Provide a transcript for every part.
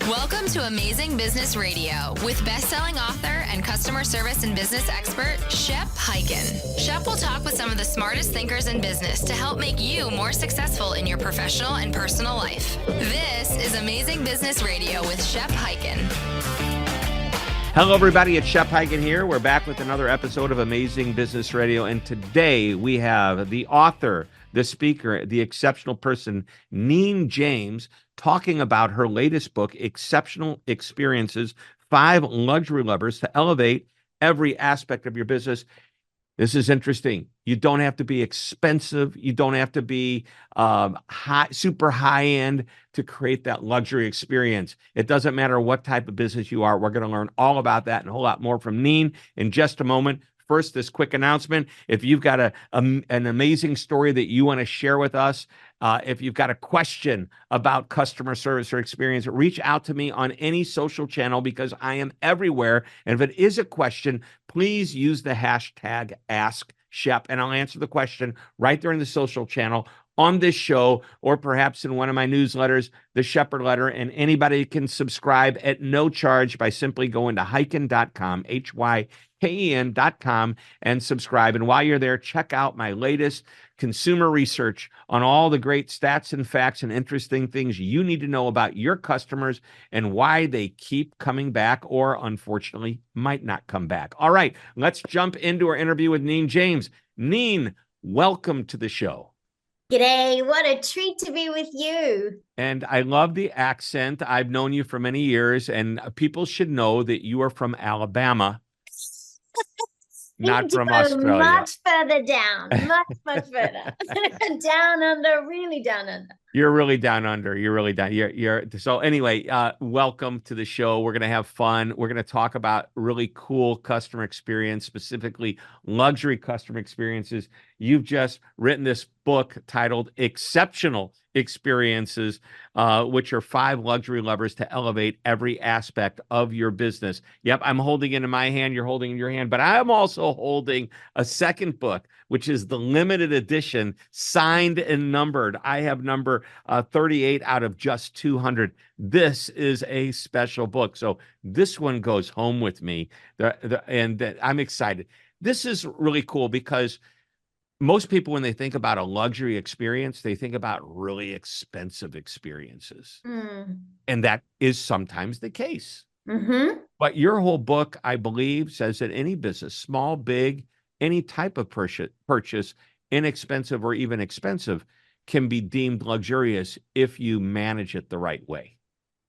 Welcome to Amazing Business Radio with best-selling author and customer service and business expert, Shep Hyken. Shep will talk with some of the smartest thinkers in business to help make you more successful in your professional and personal life. This is Amazing Business Radio with Shep Hyken. Hello, everybody. It's Shep Hyken here. We're back with another episode of Amazing Business Radio. And today we have the author, the speaker, the exceptional person, Neen James, talking about her latest book, Exceptional Experiences, 5 Luxury Levers to Elevate Every Aspect of Your Business. This is interesting. You don't have to be expensive. You don't have to be super high end to create that luxury experience. It doesn't matter what type of business you are. We're going to learn all about that and a whole lot more from Neen in just a moment. First, this quick announcement. If you've got an amazing story that you want to share with us, if you've got a question about customer service or experience, reach out to me on any social channel because I am everywhere. And if it is a question, please use the hashtag AskShep, and I'll answer the question right there in the social channel on this show, or perhaps in one of my newsletters, the Shepherd Letter, and anybody can subscribe at no charge by simply going to hyken.com, HYKEN.com, and subscribe. And while you're there, check out my latest consumer research on all the great stats and facts and interesting things you need to know about your customers and why they keep coming back or, unfortunately, might not come back. All right, let's jump into our interview with Neen James. Neen, welcome to the show. G'day, what a treat to be with you. And I love the accent. I've known you for many years, and people should know that you are from Alabama, not from Australia. Much further down, much further. Down under, really down under. You're really down under. You're really down. So anyway, welcome to the show. We're going to have fun. We're going to talk about really cool customer experience, specifically luxury customer experiences. You've just written this book titled Exceptional Experiences, which are 5 luxury levers to elevate every aspect of your business. Yep, I'm holding it in my hand. You're holding it in your hand, but I'm also holding a second book, which is the limited edition, signed and numbered. I have number 38 out of just 200. This is a special book. So this one goes home with me, and I'm excited. This is really cool because most people, when they think about a luxury experience, they think about really expensive experiences. And that is sometimes the case. But your whole book, I believe, says that any business, small, big, any type of purchase, inexpensive or even expensive, can be deemed luxurious if you manage it the right way.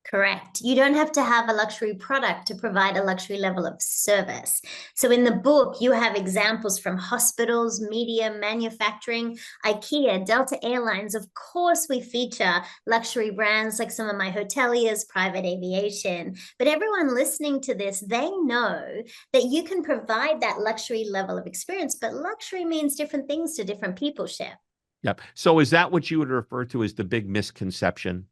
Correct. You don't have to have a luxury product to provide a luxury level of service. So in the book, you have examples from hospitals, media, manufacturing, IKEA, Delta Airlines. Of course, we feature luxury brands like some of my hoteliers, private aviation. But everyone listening to this, they know that you can provide that luxury level of experience. But luxury means different things to different people, Shep. Yep. So is that what you would refer to as the big misconception?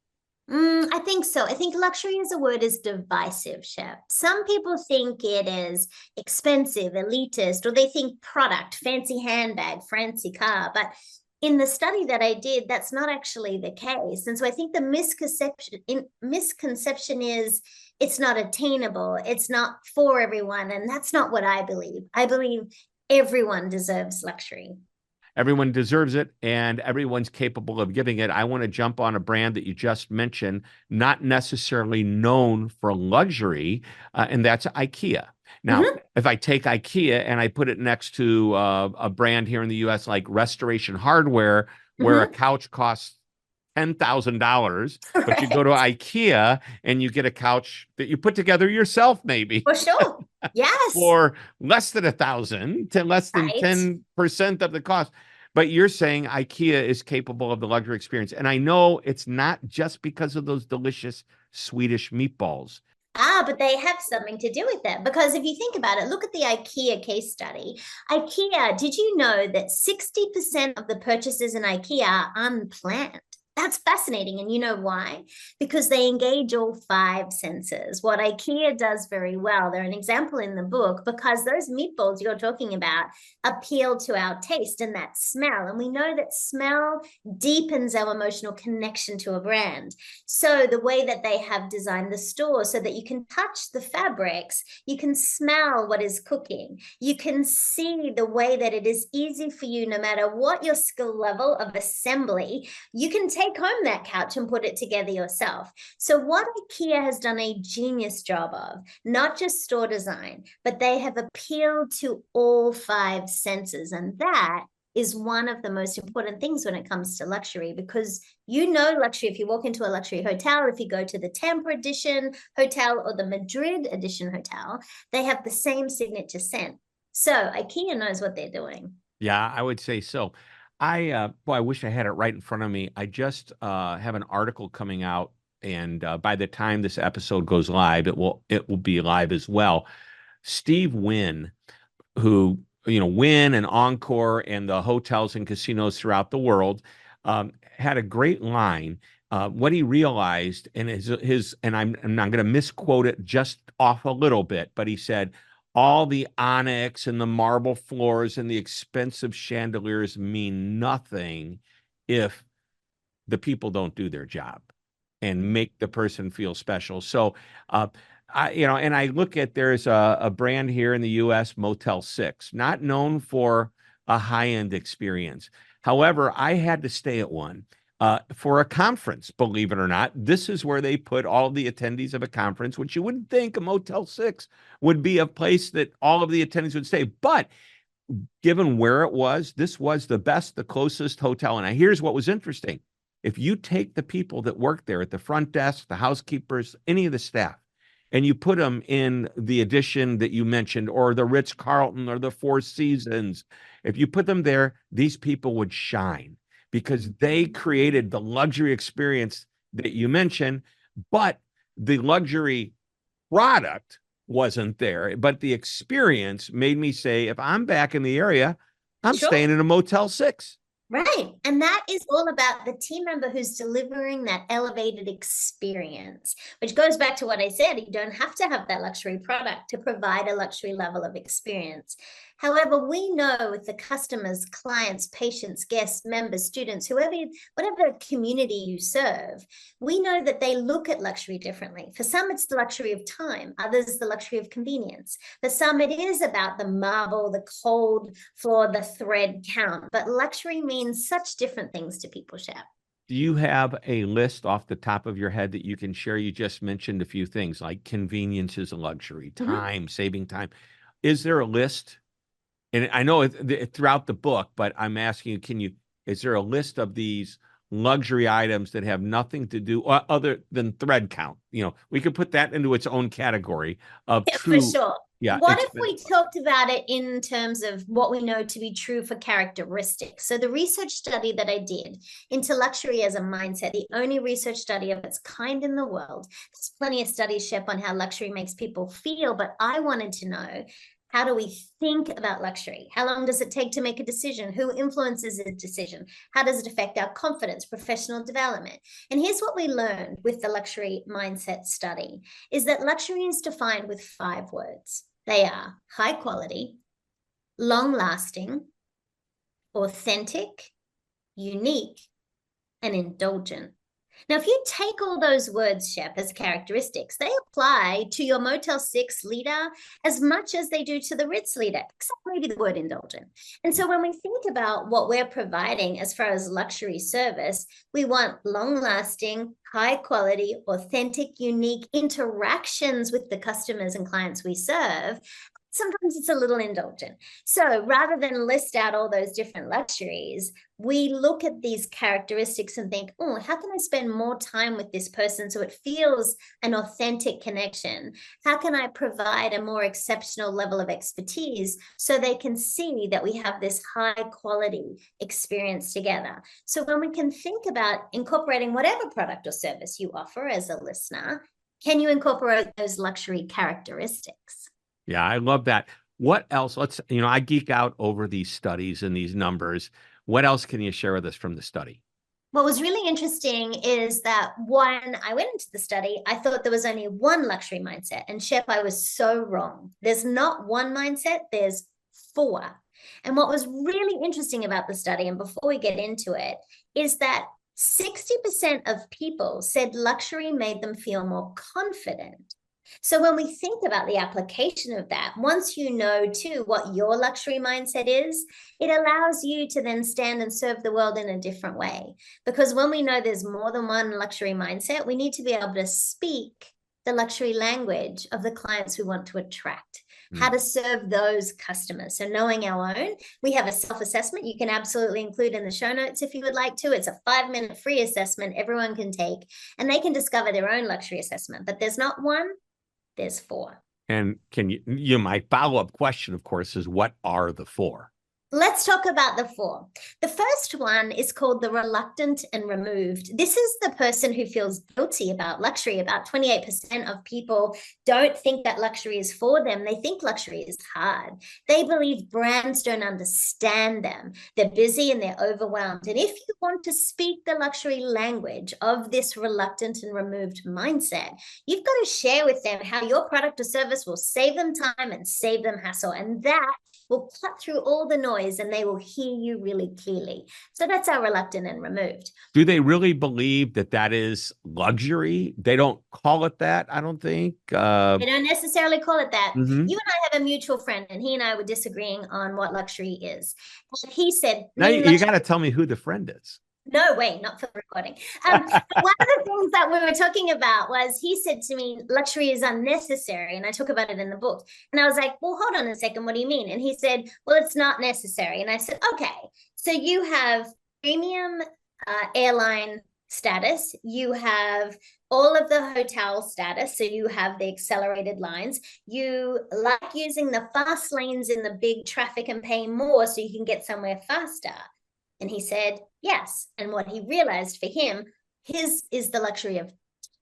I think so. I think luxury as a word is divisive, Shep. Some people think it is expensive, elitist, or they think product, fancy handbag, fancy car. But in the study that I did, that's not actually the case. And so I think the misconception is it's not attainable. It's not for everyone. And that's not what I believe. I believe everyone deserves luxury. Everyone deserves it, and everyone's capable of giving it. I want to jump on a brand that you just mentioned, not necessarily known for luxury, and that's IKEA. Now, if I take IKEA and I put it next to a brand here in the U.S. like Restoration Hardware, where a couch costs $10,000, but you go to IKEA and you get a couch that you put together yourself, maybe. For sure. Yes. For less than $1,000 to less than 10% of the cost. But you're saying IKEA is capable of the luxury experience. And I know it's not just because of those delicious Swedish meatballs. But they have something to do with that, because if you think about it, look at the IKEA case study. IKEA, did you know that 60% of the purchases in IKEA are unplanned? That's fascinating. And you know why? Because they engage all five senses. What IKEA does very well, they're an example in the book, because those meatballs you're talking about appeal to our taste and that smell. And we know that smell deepens our emotional connection to a brand. So the way that they have designed the store so that you can touch the fabrics, you can smell what is cooking, you can see the way that it is easy for you, no matter what your skill level of assembly, you can take home that couch and put it together yourself. So what IKEA has done a genius job of, not just store design, but they have appealed to all five senses. And that is one of the most important things when it comes to luxury, because you know luxury, if you walk into a luxury hotel, if you go to the Tampa edition hotel or the Madrid edition hotel, they have the same signature scent. So IKEA knows what they're doing. Yeah, I would say so. I wish I had it right in front of me. I just have an article coming out, and by the time this episode goes live, it will be live as well. Steve Wynn, who, Wynn and Encore and the hotels and casinos throughout the world, had a great line. What he realized, and and I'm not going to misquote it just off a little bit, but he said, all the onyx and the marble floors and the expensive chandeliers mean nothing if the people don't do their job and make the person feel special. So, and I look at, there's a brand here in the US, Motel 6, not known for a high-end experience. However, I had to stay at one for a conference, believe it or not. This is where they put all the attendees of a conference, which you wouldn't think a Motel 6 would be a place that all of the attendees would stay. But given where it was, this was the best, the closest hotel. And here's what was interesting. If you take the people that work there at the front desk, the housekeepers, any of the staff, and you put them in the edition that you mentioned, or the Ritz-Carlton or the Four Seasons, if you put them there, these people would shine because they created the luxury experience that you mentioned, but the luxury product wasn't there. But the experience made me say, if I'm back in the area, I'm staying in a Motel 6. Right. And that is all about the team member who's delivering that elevated experience, which goes back to what I said. You don't have to have that luxury product to provide a luxury level of experience. However, we know with the customers, clients, patients, guests, members, students, whatever community you serve, we know that they look at luxury differently. For some, it's the luxury of time. Others, the luxury of convenience. For some, it is about the marble, the cold floor, the thread count. But luxury means such different things to people, Shep. Do you have a list off the top of your head that you can share? You just mentioned a few things like convenience is a luxury, time, saving time. Is there a list? And I know throughout the book, but I'm asking you, is there a list of these luxury items that have nothing to do other than thread count? We could put that into its own category of true. For sure. Yeah. What if we talked about it in terms of what we know to be true for characteristics? So the research study that I did into luxury as a mindset, the only research study of its kind in the world, there's plenty of studies, Shep, on how luxury makes people feel, but I wanted to know, how do we think about luxury? How long does it take to make a decision? Who influences a decision? How does it affect our confidence, professional development? And here's what we learned with the luxury mindset study, is that luxury is defined with 5 words. They are high quality, long lasting, authentic, unique, and indulgent. Now, if you take all those words, Shep, as characteristics, they apply to your Motel 6 leader as much as they do to the Ritz leader, except maybe the word indulgent. And so when we think about what we're providing as far as luxury service, we want long-lasting, high-quality, authentic, unique interactions with the customers and clients we serve. Sometimes it's a little indulgent. So rather than list out all those different luxuries, we look at these characteristics and think, oh, how can I spend more time with this person so it feels an authentic connection? How can I provide a more exceptional level of expertise so they can see that we have this high quality experience together? So when we can think about incorporating whatever product or service you offer as a listener, can you incorporate those luxury characteristics? Yeah, I love that. What else? I geek out over these studies and these numbers. What else can you share with us from the study? What was really interesting is that when I went into the study, I thought there was only one luxury mindset. And Shep, I was so wrong. There's not one mindset, there's four. And what was really interesting about the study, and before we get into it, is that 60% of people said luxury made them feel more confident. So when we think about the application of that, once you know too what your luxury mindset is, it allows you to then stand and serve the world in a different way. Because when we know there's more than one luxury mindset, we need to be able to speak the luxury language of the clients we want to attract, how to serve those customers. So knowing our own, we have a self-assessment you can absolutely include in the show notes if you would like to. It's a 5-minute free assessment everyone can take, and they can discover their own luxury assessment. But there's not one, there's four. And can my follow-up question, of course, is what are the four? Let's talk about the four. The first one is called the reluctant and removed. This is the person who feels guilty about luxury. About 28% of people don't think that luxury is for them. They think luxury is hard. They believe brands don't understand them. They're busy and they're overwhelmed. And if you want to speak the luxury language of this reluctant and removed mindset, you've got to share with them how your product or service will save them time and save them hassle. And that will cut through all the noise and they will hear you really clearly. So that's our reluctant and removed. Do they really believe that that is luxury? They don't call it that, I don't think. They don't necessarily call it that. Mm-hmm. You and I have a mutual friend, and he and I were disagreeing on what luxury is. And he said, now you got to tell me who the friend is. No way, not for the recording. One of the things that we were talking about was he said to me, luxury is unnecessary. And I talk about it in the book. And I was like, well, hold on a second. What do you mean? And he said, well, it's not necessary. And I said, okay, so you have premium airline status. You have all of the hotel status. So you have the accelerated lines. You like using the fast lanes in the big traffic and paying more so you can get somewhere faster. And he said, yes. And what he realized for him, his is the luxury of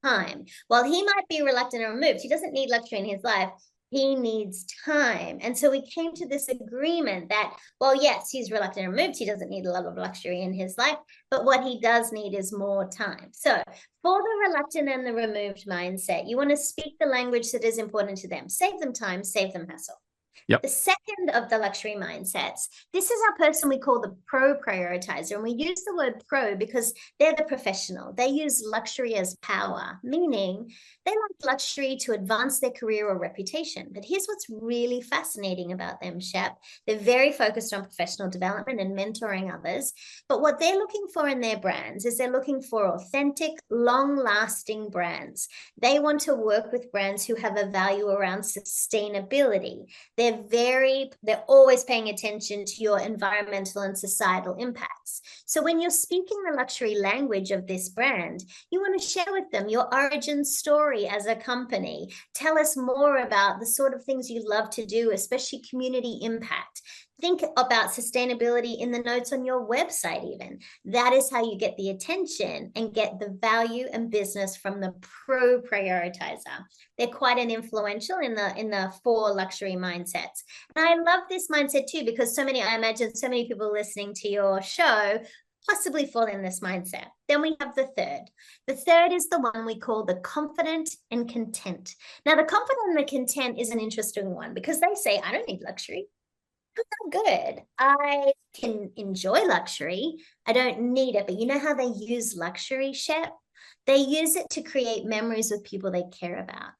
time. While he might be reluctant and removed, he doesn't need luxury in his life. He needs time. And so we came to this agreement that, well, yes, he's reluctant and removed. He doesn't need a lot of luxury in his life, but what he does need is more time. So for the reluctant and the removed mindset, you want to speak the language that is important to them. Save them time, save them hassle. Yep. The second of the luxury mindsets, this is our person we call the pro prioritizer. And we use the word pro because they're the professional. They use luxury as power, meaning they like luxury to advance their career or reputation. But here's what's really fascinating about them, Shep. They're very focused on professional development and mentoring others. But what they're looking for in their brands is they're looking for authentic, long-lasting brands. They want to work with brands who have a value around sustainability. They're always paying attention to your environmental and societal impacts. So when you're speaking the luxury language of this brand, you want to share with them your origin story as a company. Tell us more about the sort of things you love to do, especially community impact. Think about sustainability in the notes on your website even. That is how you get the attention and get the value and business from the pro prioritizer. They're quite an influential in the four luxury mindsets. And I love this mindset too, because I imagine so many people listening to your show possibly fall in this mindset. Then we have the third. The third is the one we call the confident and content. Now, the confident and the content is an interesting one because they say, I don't need luxury. I'm good. I can enjoy luxury. I don't need it. But you know how they use luxury, Shep? They use it to create memories with people they care about.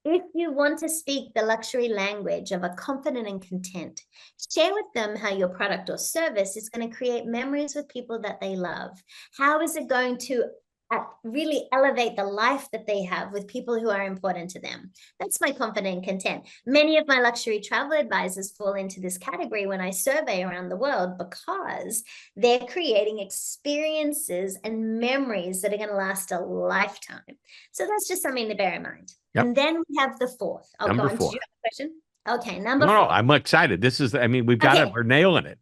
If you want to speak the luxury language of a confident and content, share with them how your product or service is going to create memories with people that they love. How is it going to really elevate the life that they have with people who are important to them? That's my confident and content. Many of my luxury travel advisors fall into this category when I survey around the world because they're creating experiences and memories that are going to last a lifetime. So that's just something to bear in mind. Yep. And then we have the fourth. Number four. Did you have a question? Okay, number four. No, I'm excited. We've got it. We're nailing it.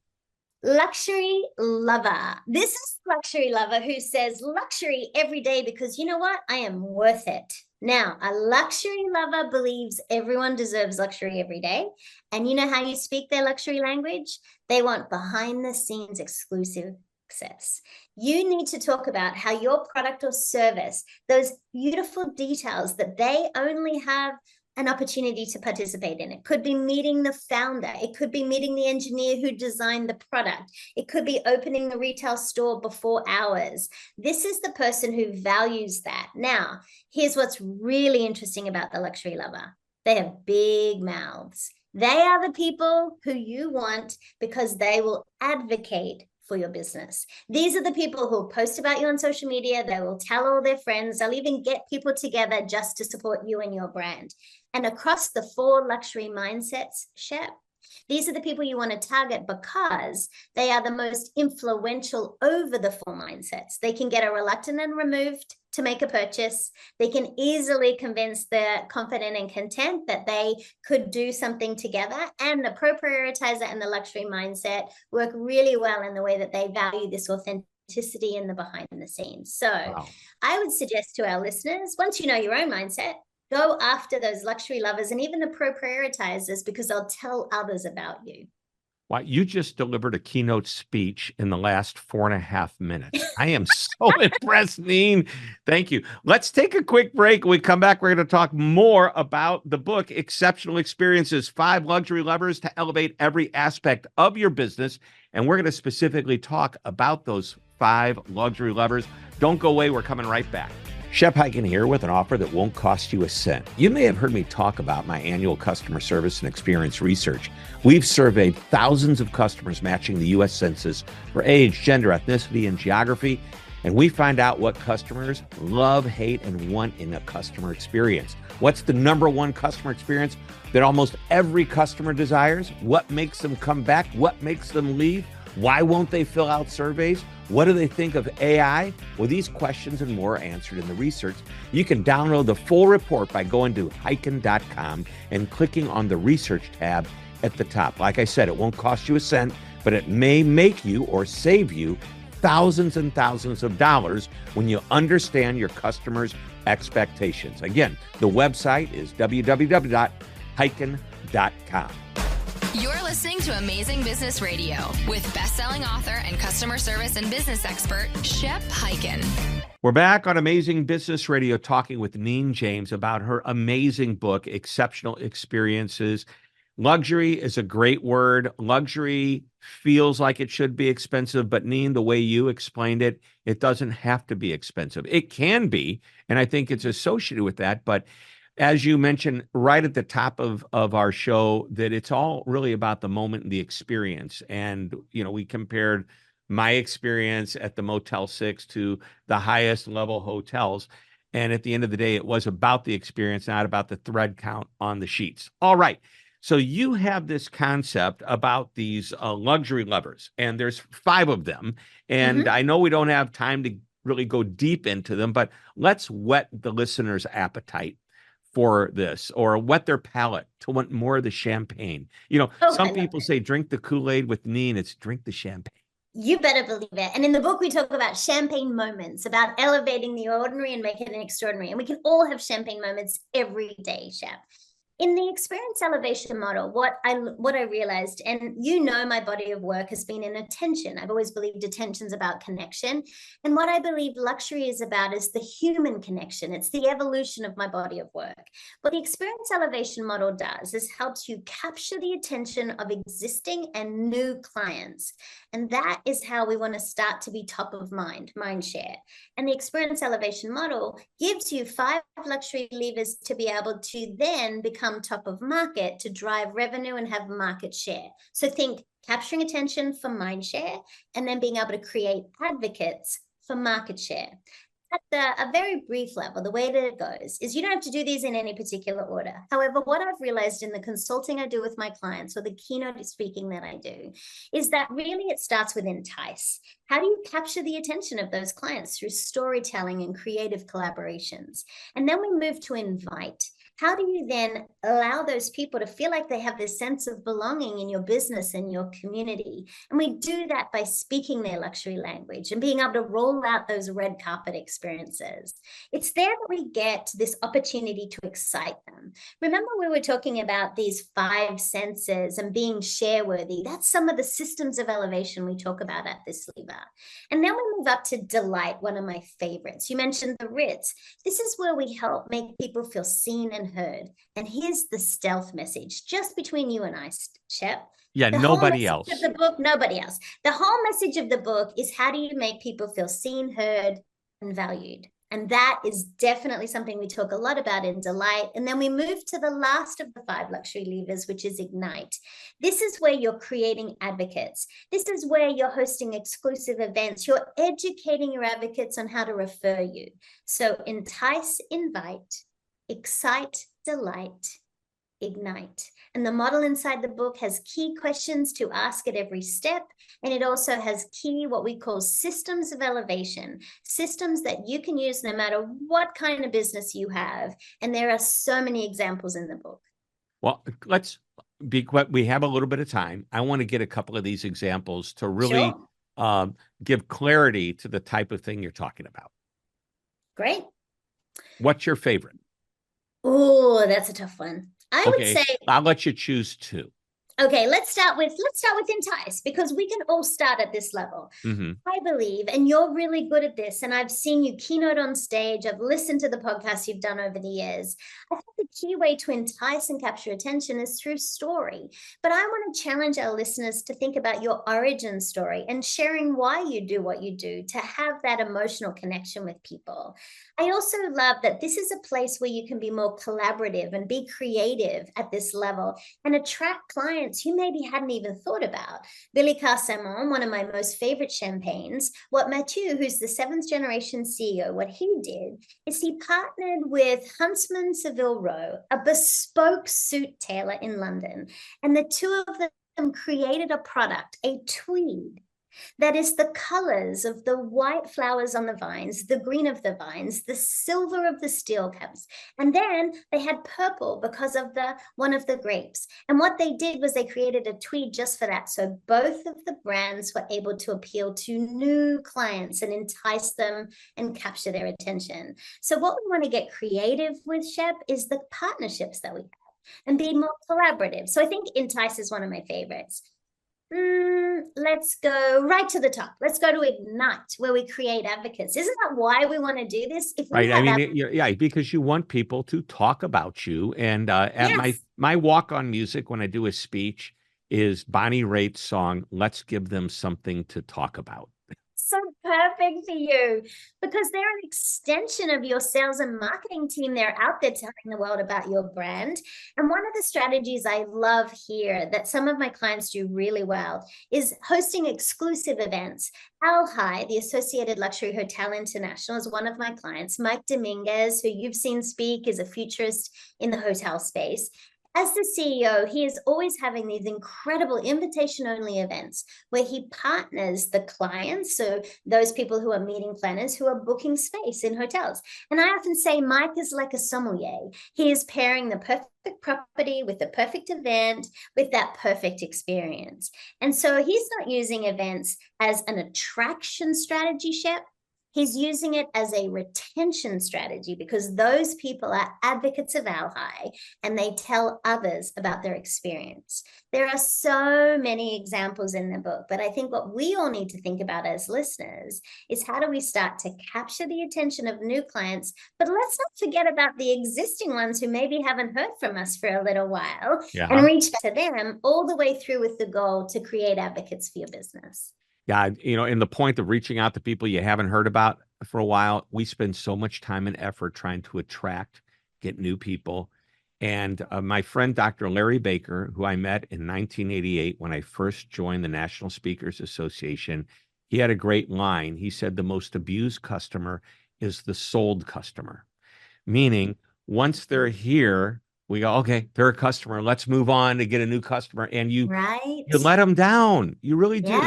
Luxury lover. This is luxury lover who says luxury every day because you know what? I am worth it. Now, a luxury lover believes everyone deserves luxury every day. And you know how you speak their luxury language? They want behind the scenes exclusive access. You need to talk about how your product or service, those beautiful details that they only have an opportunity to participate in. It could be meeting the founder. It could be meeting the engineer who designed the product. It could be opening the retail store before hours. This is the person who values that. Now, here's what's really interesting about the luxury lover. They have big mouths. They are the people who you want because they will advocate for your business. These are the people who will post about you on social media. They will tell all their friends. They'll even get people together just to support you and your brand. And across the 4 luxury mindsets, Shep, these are the people you want to target because they are the most influential over the 4 mindsets. They can get a reluctant and removed to make a purchase. They can easily convince the confident and content that they could do something together. And the pro prioritizer and the luxury mindset work really well in the way that they value this authenticity in the behind the scenes. So wow. I would suggest to our listeners, once you know your own mindset, go after those luxury lovers and even the pro prioritizers because they'll tell others about you. Wow, you just delivered a keynote speech in the last 4.5 minutes. I am so impressed, Neen. Thank you. Let's take a quick break. When we come back, we're going to talk more about the book, Exceptional Experiences, 5 Luxury Levers to Elevate Every Aspect of Your Business. And we're going to specifically talk about those 5 luxury levers. Don't go away. We're coming right back. Shep Hyken here with an offer that won't cost you a cent. You may have heard me talk about my annual customer service and experience research. We've surveyed thousands of customers matching the U.S. Census for age, gender, ethnicity, and geography, and we find out what customers love, hate, and want in a customer experience. What's the number one customer experience that almost every customer desires? What makes them come back? What makes them leave? Why won't they fill out surveys? What do they think of AI? Well, these questions and more are answered in the research. You can download the full report by going to hyken.com and clicking on the research tab at the top. Like I said, it won't cost you a cent, but it may make you or save you thousands and thousands of dollars when you understand your customers' expectations. Again, the website is www.hyken.com. You're listening to Amazing Business Radio with best-selling author and customer service and business expert, Shep Hyken. We're back on Amazing Business Radio talking with Neen James about her amazing book, Exceptional Experiences. Luxury is a great word. Luxury feels like it should be expensive, but Neen, the way you explained it, it doesn't have to be expensive. It can be, and I think it's associated with that, but as you mentioned right at the top of our show, that it's all really about the moment and the experience. And, you know, we compared my experience at the Motel 6 to the highest level hotels. And at the end of the day, it was about the experience, not about the thread count on the sheets. All right. So you have this concept about these luxury levers, and there's 5 of them. And I know we don't have time to really go deep into them, but let's whet the listener's appetite for this, or whet their palate to want more of the champagne. You know, some people say drink the Kool-Aid. With Neen, it's drink the champagne. You better believe it. And in the book, we talk about champagne moments, about elevating the ordinary and making it extraordinary. And we can all have champagne moments every day, Shep. In the experience elevation model, what I realized, and you know my body of work has been in attention. I've always believed attention's about connection. And what I believe luxury is about is the human connection. It's the evolution of my body of work. What the experience elevation model does is helps you capture the attention of existing and new clients. And that is how we want to start to be top of mind share. And the experience elevation model gives you 5 luxury levers to be able to then become top of market to drive revenue and have market share. So think capturing attention for mind share and then being able to create advocates for market share. At a very brief level, the way that it goes is you don't have to do these in any particular order. However, what I've realized in the consulting I do with my clients or the keynote speaking that I do is that really it starts with entice. How do you capture the attention of those clients through storytelling and creative collaborations? And then we move to invite. How do you then allow those people to feel like they have this sense of belonging in your business and your community? And we do that by speaking their luxury language and being able to roll out those red carpet experiences. It's there that we get this opportunity to excite them. system. Remember, we were talking about these 5 senses and being share worthy. That's some of the systems of elevation we talk about at this lever. And then we move up to delight, one of my favorites. You mentioned the Ritz. This is where we help make people feel seen and heard. And here's the stealth message, just between you and I, Shep. Yeah, The nobody whole else. message of the book, nobody else. The whole message of the book is, how do you make people feel seen, heard, and valued? And that is definitely something we talk a lot about in Delight. And then we move to the last of the 5 luxury levers, which is Ignite. This is where you're creating advocates. This is where you're hosting exclusive events. You're educating your advocates on how to refer you. So entice, invite, excite, delight, Ignite. And the model inside the book has key questions to ask at every step. And it also has key, what we call systems of elevation, systems that you can use no matter what kind of business you have. And there are so many examples in the book. Well, we have a little bit of time. I want to get a couple of these examples to really give clarity to the type of thing you're talking about. Great. What's your favorite? Oh, that's a tough one. I would say I'll let you choose 2. Okay, let's start with entice, because we can all start at this level. Mm-hmm. I believe, and you're really good at this, and I've seen you keynote on stage, I've listened to the podcasts you've done over the years. I think the key way to entice and capture attention is through story. But I want to challenge our listeners to think about your origin story and sharing why you do what you do, to have that emotional connection with people. I also love that this is a place where you can be more collaborative and be creative at this level and attract clients you maybe hadn't even thought about. Billy Carsamon, one of my most favorite champagnes, what Mathieu, who's the 7th generation CEO, what he did is he partnered with Huntsman Savile Row, a bespoke suit tailor in London. And the 2 of them created a product, a tweed, that is the colors of the white flowers on the vines, the green of the vines, the silver of the steel cups. And then they had purple because of one of the grapes. And what they did was they created a tweed just for that. So both of the brands were able to appeal to new clients and entice them and capture their attention. So what we want to get creative with, Shep, is the partnerships that we have and be more collaborative. So I think entice is one of my favorites. Let's go right to the top. Let's go to Ignite, where we create advocates. Isn't that why we want to do this? Right. I mean, because you want people to talk about you. And at my walk-on music, when I do a speech, is Bonnie Raitt's song, "Let's Give Them Something to Talk About." So perfect for you, because they're an extension of your sales and marketing team. They're out there telling the world about your brand. And one of the strategies I love here that some of my clients do really well is hosting exclusive events. Al High, the Associated Luxury Hotel International, is one of my clients. Mike Dominguez, who you've seen speak, is a futurist in the hotel space. As the CEO, he is always having these incredible invitation-only events where he partners the clients, so those people who are meeting planners who are booking space in hotels. And I often say Mike is like a sommelier. He is pairing the perfect property with the perfect event, with that perfect experience. And so he's not using events as an attraction strategy, Shep. He's using it as a retention strategy, because those people are advocates of Al High and they tell others about their experience. There are so many examples in the book, but I think what we all need to think about as listeners is, how do we start to capture the attention of new clients? But let's not forget about the existing ones who maybe haven't heard from us for a little while, and reach to them all the way through with the goal to create advocates for your business. Yeah, and the point of reaching out to people you haven't heard about for a while, we spend so much time and effort trying to get new people. And my friend, Dr. Larry Baker, who I met in 1988 when I first joined the National Speakers Association, he had a great line. He said, the most abused customer is the sold customer, meaning once they're here, we go, okay, they're a customer. Let's move on to get a new customer. And you let them down. You really do.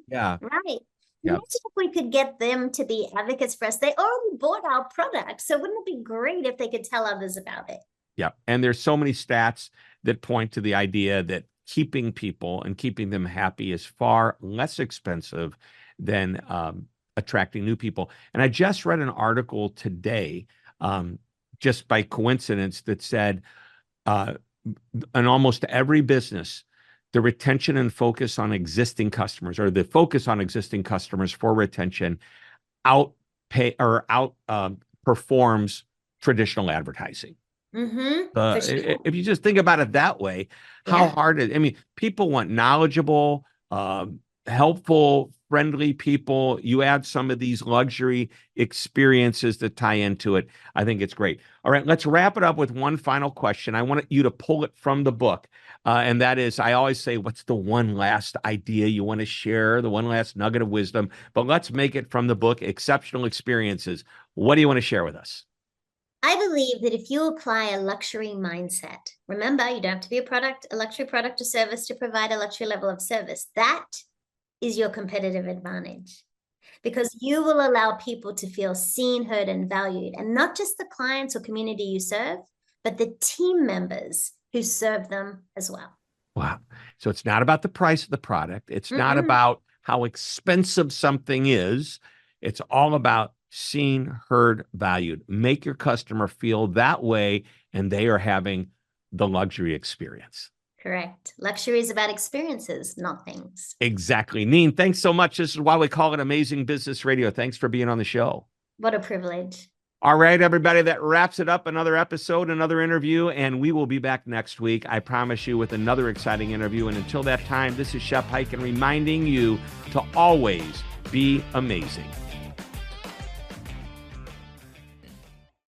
Yeah. Right. Imagine if we could get them to be advocates for us. They already bought our product. So wouldn't it be great if they could tell others about it? Yeah. And there's so many stats that point to the idea that keeping people and keeping them happy is far less expensive than attracting new people. And I just read an article today, just by coincidence, that said in almost every business, the retention and focus on existing customers, or the focus on existing customers for retention, performs traditional advertising. For sure. If you just think about it that way, how hard it, I mean, people want knowledgeable, helpful, friendly people. You add some of these luxury experiences that tie into it. I think it's great. All right, let's wrap it up with one final question. I want you to pull it from the book. And that is, I always say, what's the one last idea you want to share, the one last nugget of wisdom? But let's make it from the book, Exceptional Experiences. What do you want to share with us? I believe that if you apply a luxury mindset, remember, you don't have to be a luxury product or service to provide a luxury level of service. That is your competitive advantage, because you will allow people to feel seen, heard, and valued, and not just the clients or community you serve, but the team members who serve them as well. Wow. So it's not about the price of the product. It's not about how expensive something is. It's all about seen, heard, valued. Make your customer feel that way, and they are having the luxury experience. Correct. Luxury is about experiences, not things. Exactly. Neen, thanks so much. This is why we call it Amazing Business Radio. Thanks for being on the show. What a privilege. All right, everybody, that wraps it up. Another episode, another interview, and we will be back next week, I promise you, with another exciting interview. And until that time, this is Shep Hyken reminding you to always be amazing.